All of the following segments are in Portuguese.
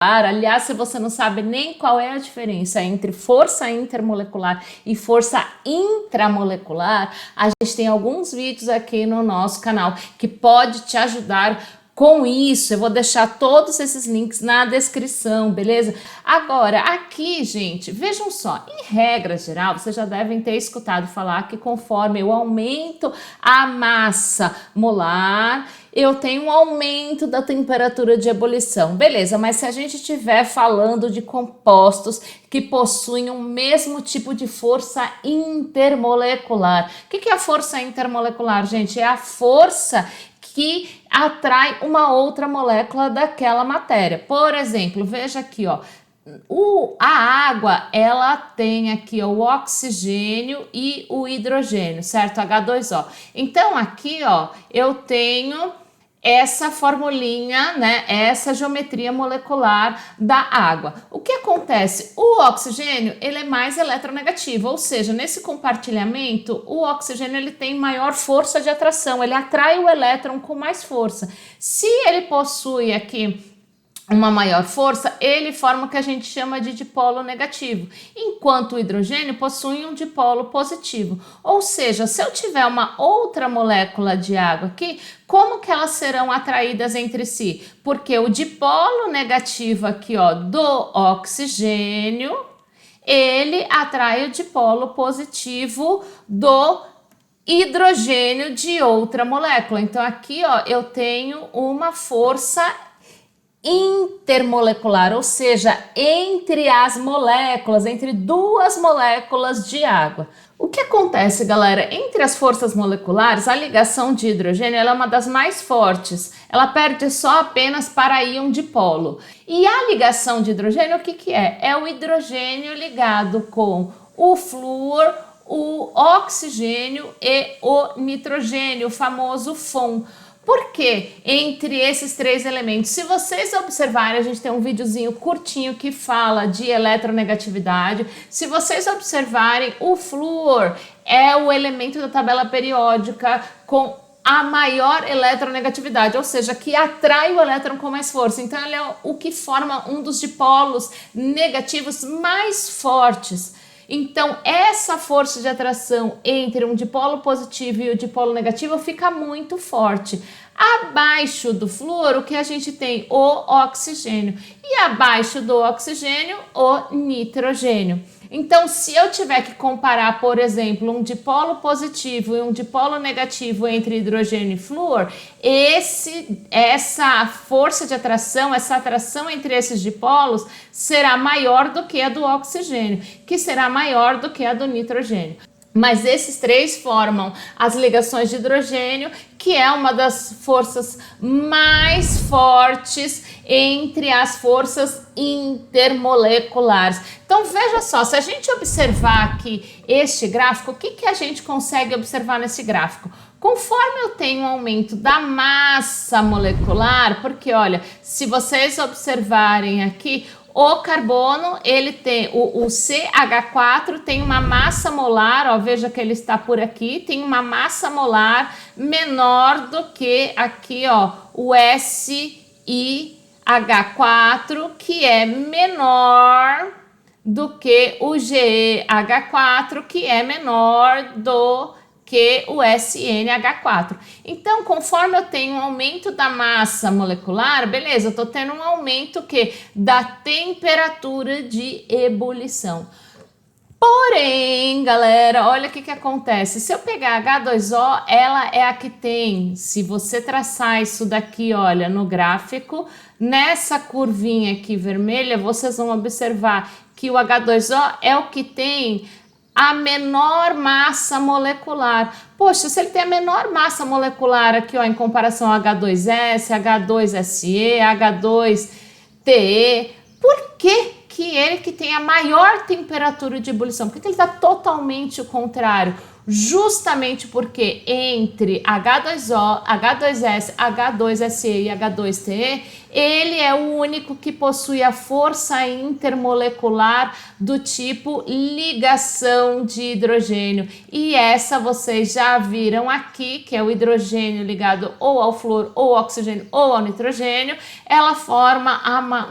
Aliás, se você não sabe nem qual é a diferença entre força intermolecular e força intramolecular, a gente tem alguns vídeos aqui no nosso canal que pode te ajudar com isso. Eu vou deixar todos esses links na descrição, beleza? Agora, aqui, gente, vejam só, em regra geral, vocês já devem ter escutado falar que conforme eu aumento a massa molar, eu tenho um aumento da temperatura de ebulição. Beleza, mas se a gente estiver falando de compostos que possuem o mesmo tipo de força intermolecular. O que é a força intermolecular, gente? É a força que atrai uma outra molécula daquela matéria. Por exemplo, veja aqui, ó. A água, ela tem aqui ó, o oxigênio e o hidrogênio, certo? H2O. Então, aqui, ó, eu tenho essa formulinha, né? Essa geometria molecular da água. O que acontece? O oxigênio, ele é mais eletronegativo, ou seja, nesse compartilhamento, o oxigênio ele tem maior força de atração, ele atrai o elétron com mais força. Se ele possui aqui uma maior força, ele forma o que a gente chama de dipolo negativo, enquanto o hidrogênio possui um dipolo positivo. Ou seja, se eu tiver uma outra molécula de água aqui, como que elas serão atraídas entre si? Porque o dipolo negativo aqui, ó, do oxigênio, ele atrai o dipolo positivo do hidrogênio de outra molécula. Então aqui, ó, eu tenho uma força intermolecular, ou seja, entre as moléculas, entre duas moléculas de água. O que acontece, galera? Entre as forças moleculares, a ligação de hidrogênio ela é uma das mais fortes. Ela perde só apenas para íon dipolo. E a ligação de hidrogênio, o que é? É o hidrogênio ligado com o flúor, o oxigênio e o nitrogênio, o famoso FON. Por que entre esses três elementos? Se vocês observarem, a gente tem um videozinho curtinho que fala de eletronegatividade. Se vocês observarem, o flúor é o elemento da tabela periódica com a maior eletronegatividade, ou seja, que atrai o elétron com mais força. Então, ele é o que forma um dos dipolos negativos mais fortes. Então, essa força de atração entre um dipolo positivo e o dipolo negativo fica muito forte. Abaixo do flúor, o que a gente tem? O oxigênio. E abaixo do oxigênio, o nitrogênio. Então, se eu tiver que comparar, por exemplo, um dipolo positivo e um dipolo negativo entre hidrogênio e flúor, essa força de atração, essa atração entre esses dipolos será maior do que a do oxigênio, que será maior do que a do nitrogênio. Mas esses três formam as ligações de hidrogênio, que é uma das forças mais fortes entre as forças intermoleculares. Então veja só, se a gente observar aqui este gráfico, o que a gente consegue observar nesse gráfico? Conforme eu tenho um aumento da massa molecular, porque olha, se vocês observarem aqui, o carbono, ele tem, o CH4 tem uma massa molar, ó, veja que ele está por aqui, tem uma massa molar menor do que aqui, ó, o SiH4, que é menor do que o GeH4, que é menor do que o SNH4. Então, conforme eu tenho um aumento da massa molecular, beleza, eu tô tendo um aumento da temperatura de ebulição. Porém, galera, olha o que acontece. Se eu pegar H2O, ela é a que tem, se você traçar isso daqui, olha, no gráfico, nessa curvinha aqui vermelha, vocês vão observar que o H2O é o que tem a menor massa molecular. Poxa, se ele tem a menor massa molecular aqui, ó, em comparação ao H2S, H2SE, H2TE, por que ele que tem a maior temperatura de ebulição? Porque ele está totalmente o contrário. justamente porque entre H2O, H2S, H2SE e H2TE, ele é o único que possui a força intermolecular do tipo ligação de hidrogênio. E essa vocês já viram aqui, que é o hidrogênio ligado ou ao flúor, ou ao oxigênio, ou ao nitrogênio. Ela forma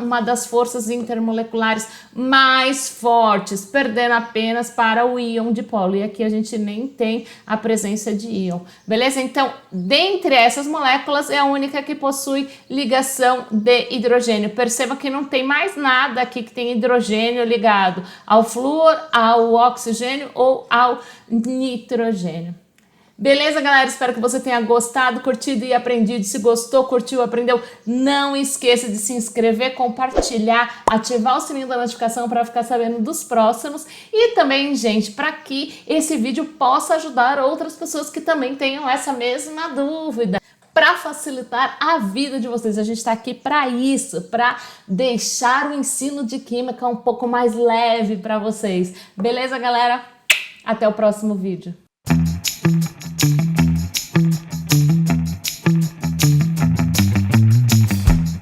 uma das forças intermoleculares mais fortes, perdendo apenas para o íon dipolo. E aqui a gente nem tem a presença de íon. Beleza? Então, dentre essas moléculas, é a única que possui ligação de hidrogênio. Perceba que não tem mais nada aqui que tem hidrogênio ligado ao flúor, ao oxigênio ou ao nitrogênio. Beleza, galera? Espero que você tenha gostado, curtido e aprendido. Se gostou, curtiu, aprendeu, não esqueça de se inscrever, compartilhar, ativar o sininho da notificação para ficar sabendo dos próximos. E também, gente, para que esse vídeo possa ajudar outras pessoas que também tenham essa mesma dúvida. Para facilitar a vida de vocês. A gente está aqui para isso, para deixar o ensino de química um pouco mais leve para vocês. Beleza, galera? Até o próximo vídeo.